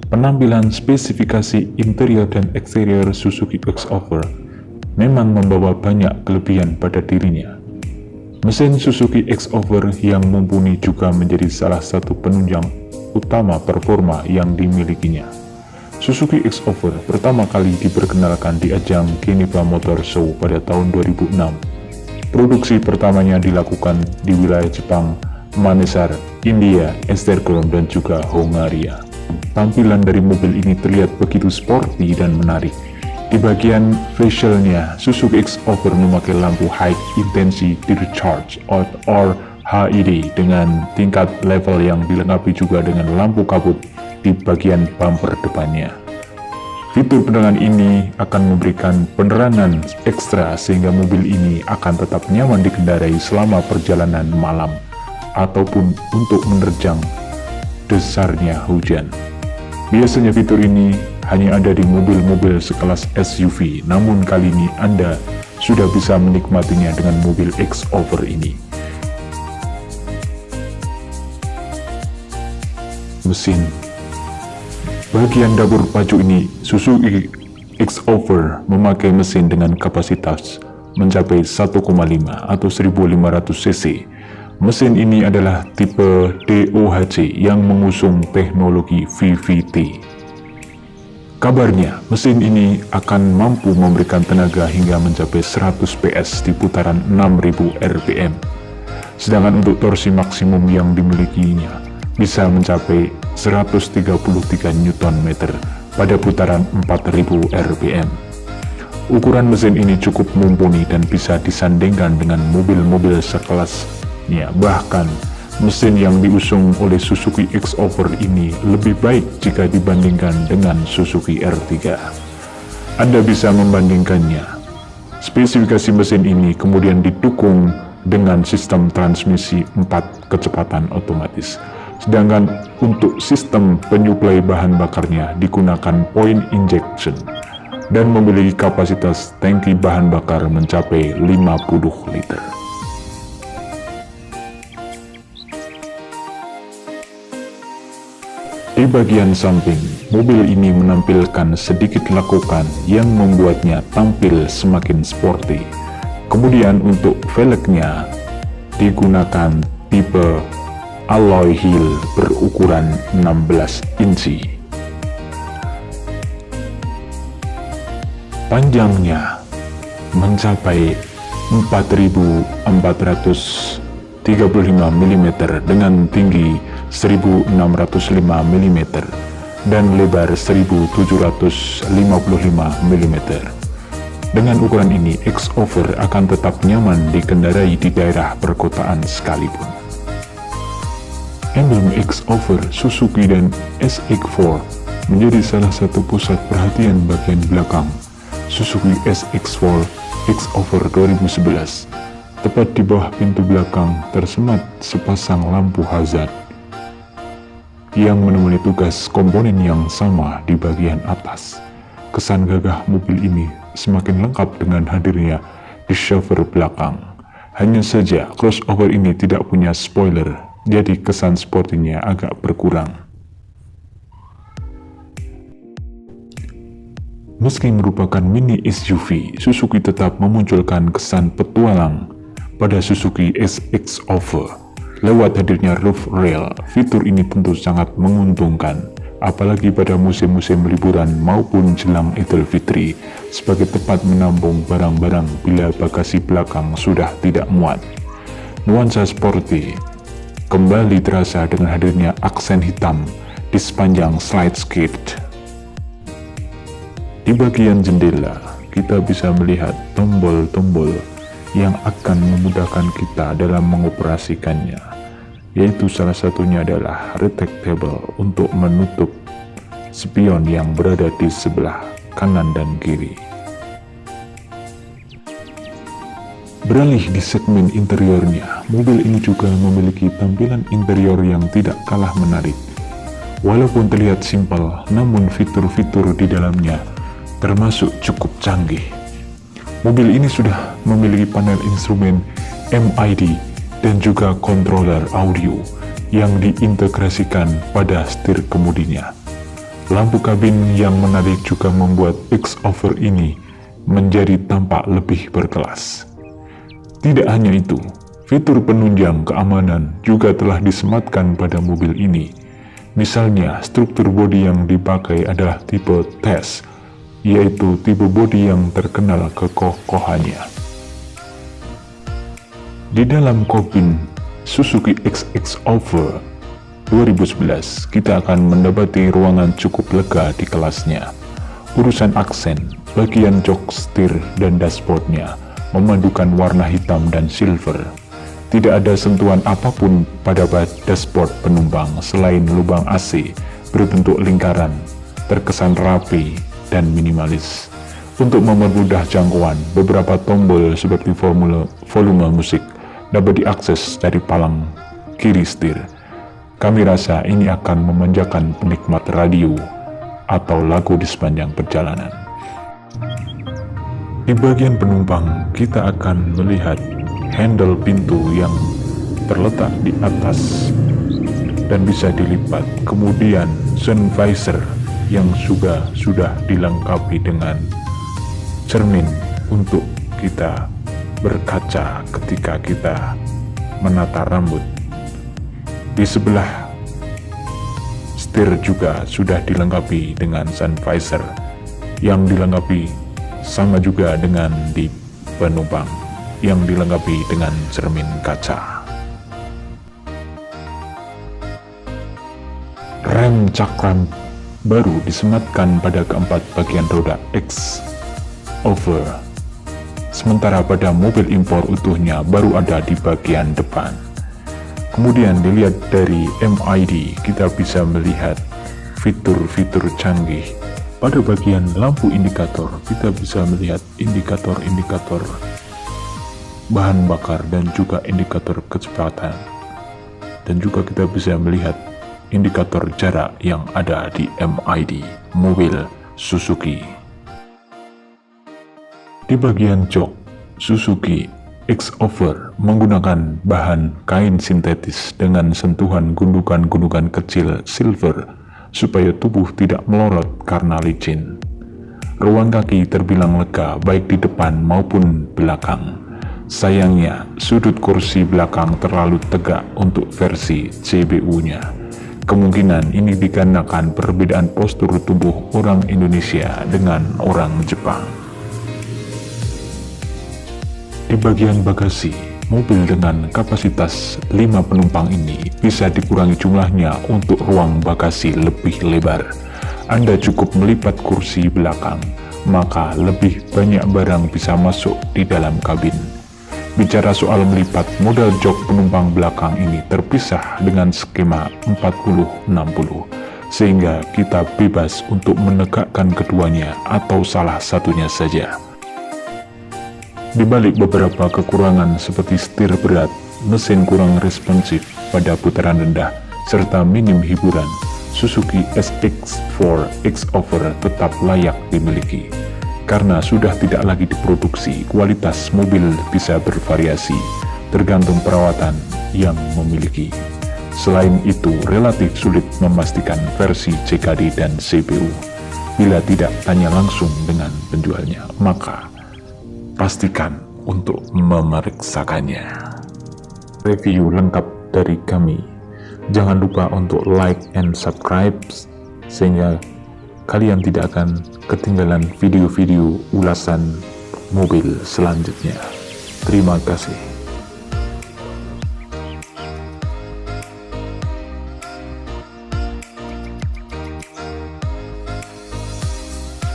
Penampilan spesifikasi interior dan eksterior Suzuki X-Over memang membawa banyak kelebihan pada dirinya. Mesin Suzuki X-Over yang mumpuni juga menjadi salah satu penunjang utama performa yang dimilikinya. Suzuki X-Over pertama kali diperkenalkan di ajang Geneva Motor Show pada tahun 2006. Produksi pertamanya dilakukan di wilayah Jepang, Manesar, India, Esztergom, dan juga Hongaria. Tampilan dari mobil ini terlihat begitu sporty dan menarik. Di bagian facialnya, Suzuki X-Over memakai lampu High Intensity Recharge or HID dengan tingkat level yang dilengkapi juga dengan lampu kabut di bagian bumper depannya. Fitur penerangan ini akan memberikan penerangan ekstra sehingga mobil ini akan tetap nyaman dikendarai selama perjalanan malam ataupun untuk menerjang dasarnya hujan. Biasanya fitur ini hanya ada di mobil-mobil sekelas SUV, namun kali ini Anda sudah bisa menikmatinya dengan mobil X-Over ini. Mesin. Bagian dapur pacu ini, Suzuki X-Over memakai mesin dengan kapasitas mencapai 1,5 atau 1500 cc. Mesin ini adalah tipe DOHC yang mengusung teknologi VVT. Kabarnya, mesin ini akan mampu memberikan tenaga hingga mencapai 100 PS di putaran 6000 RPM. Sedangkan untuk torsi maksimum yang dimilikinya bisa mencapai 133 Nm pada putaran 4000 RPM. Ukuran mesin ini cukup mumpuni dan bisa disandingkan dengan mobil-mobil sekelasnya. Bahkan, mesin yang diusung oleh Suzuki X-Over ini lebih baik jika dibandingkan dengan Suzuki R3. Anda bisa membandingkannya. Spesifikasi mesin ini kemudian didukung dengan sistem transmisi 4 kecepatan otomatis. Sedangkan untuk sistem penyuplai bahan bakarnya digunakan point injection dan memiliki kapasitas tangki bahan bakar mencapai 50 liter. Di bagian samping, mobil ini menampilkan sedikit lekukan yang membuatnya tampil semakin sporty. Kemudian untuk velgnya digunakan tipe alloy heel berukuran 16 inci. Panjangnya mencapai 4435 mm dengan tinggi 1605 mm dan lebar 1755 mm. Dengan ukuran ini, X-Over akan tetap nyaman dikendarai di daerah perkotaan sekalipun. Emblem X-Over, Suzuki dan SX4 menjadi salah satu pusat perhatian bagian belakang Suzuki SX4 X-Over 2011. Tepat di bawah pintu belakang tersemat sepasang lampu hazard yang menemani tugas komponen yang sama di bagian atas. Kesan gagah mobil ini semakin lengkap dengan hadirnya di chauffeur belakang. Hanya saja crossover ini tidak punya spoiler, jadi kesan sportinya agak berkurang. Meski merupakan mini SUV, Suzuki tetap memunculkan kesan petualang pada Suzuki SX-Over. Lewat hadirnya roof rail, fitur ini tentu sangat menguntungkan, apalagi pada musim-musim liburan maupun jelang Idul Fitri, sebagai tempat menampung barang-barang bila bagasi belakang sudah tidak muat. Nuansa sporty kembali terasa dengan hadirnya aksen hitam di sepanjang slide skate. Di bagian jendela, kita bisa melihat tombol-tombol yang akan memudahkan kita dalam mengoperasikannya, yaitu salah satunya adalah retractable untuk menutup spion yang berada di sebelah kanan dan kiri. Beralih di segmen interiornya, mobil ini juga memiliki tampilan interior yang tidak kalah menarik. Walaupun terlihat simpel, namun fitur-fitur di dalamnya termasuk cukup canggih. Mobil ini sudah memiliki panel instrumen MID dan juga controller audio yang diintegrasikan pada setir kemudinya. Lampu kabin yang menarik juga membuat X-Over ini menjadi tampak lebih berkelas. Tidak hanya itu, fitur penunjang keamanan juga telah disematkan pada mobil ini. Misalnya, struktur bodi yang dipakai adalah tipe TES, yaitu tipe bodi yang terkenal kekokohannya. Di dalam kabin Suzuki X-Over 2011, kita akan mendapati ruangan cukup lega di kelasnya. Urusan aksen, bagian jok setir dan dashboardnya memadukan warna hitam dan silver. Tidak ada sentuhan apapun pada dashboard penumpang selain lubang AC berbentuk lingkaran, terkesan rapi dan minimalis. Untuk mempermudah jangkauan, beberapa tombol seperti volume musik dapat diakses dari palang kiri setir. Kami rasa ini akan memanjakan penikmat radio atau lagu di sepanjang perjalanan. Di bagian penumpang, kita akan melihat handle pintu yang terletak di atas dan bisa dilipat. Kemudian sun visor yang sudah dilengkapi dengan cermin untuk kita berkaca ketika kita menata rambut. Di sebelah setir juga sudah dilengkapi dengan sun visor yang dilengkapi sama juga dengan di penumpang yang dilengkapi dengan cermin kaca. Rem cakram baru disematkan pada keempat bagian roda X-Over, sementara pada mobil impor utuhnya baru ada di bagian depan. Kemudian dilihat dari MID, kita bisa melihat fitur-fitur canggih. Pada bagian lampu indikator, kita bisa melihat indikator-indikator bahan bakar dan juga indikator kecepatan. Dan juga kita bisa melihat indikator jarak yang ada di MID mobil Suzuki. Di bagian jok, Suzuki X-Over menggunakan bahan kain sintetis dengan sentuhan gundukan-gundukan kecil silver supaya tubuh tidak melorot karena licin. Ruang kaki terbilang lega baik di depan maupun belakang. Sayangnya, sudut kursi belakang terlalu tegak untuk versi CBU-nya. Kemungkinan ini dikarenakan perbedaan postur tubuh orang Indonesia dengan orang Jepang. Di bagian bagasi, mobil dengan kapasitas 5 penumpang ini bisa dikurangi jumlahnya untuk ruang bagasi lebih lebar. Anda cukup melipat kursi belakang, maka lebih banyak barang bisa masuk di dalam kabin. Bicara soal melipat, model jok penumpang belakang ini terpisah dengan skema 40-60, sehingga kita bebas untuk menegakkan keduanya atau salah satunya saja. Di balik beberapa kekurangan seperti setir berat, mesin kurang responsif pada putaran rendah, serta minim hiburan, Suzuki SX4 X-Over tetap layak dimiliki. Karena sudah tidak lagi diproduksi, kualitas mobil bisa bervariasi, tergantung perawatan yang memiliki. Selain itu, relatif sulit memastikan versi CKD dan CPU. Bila tidak tanya langsung dengan penjualnya, maka pastikan untuk memeriksakannya. Review lengkap dari kami. Jangan lupa untuk like and subscribe sehingga kalian tidak akan ketinggalan video-video ulasan mobil selanjutnya. Terima kasih.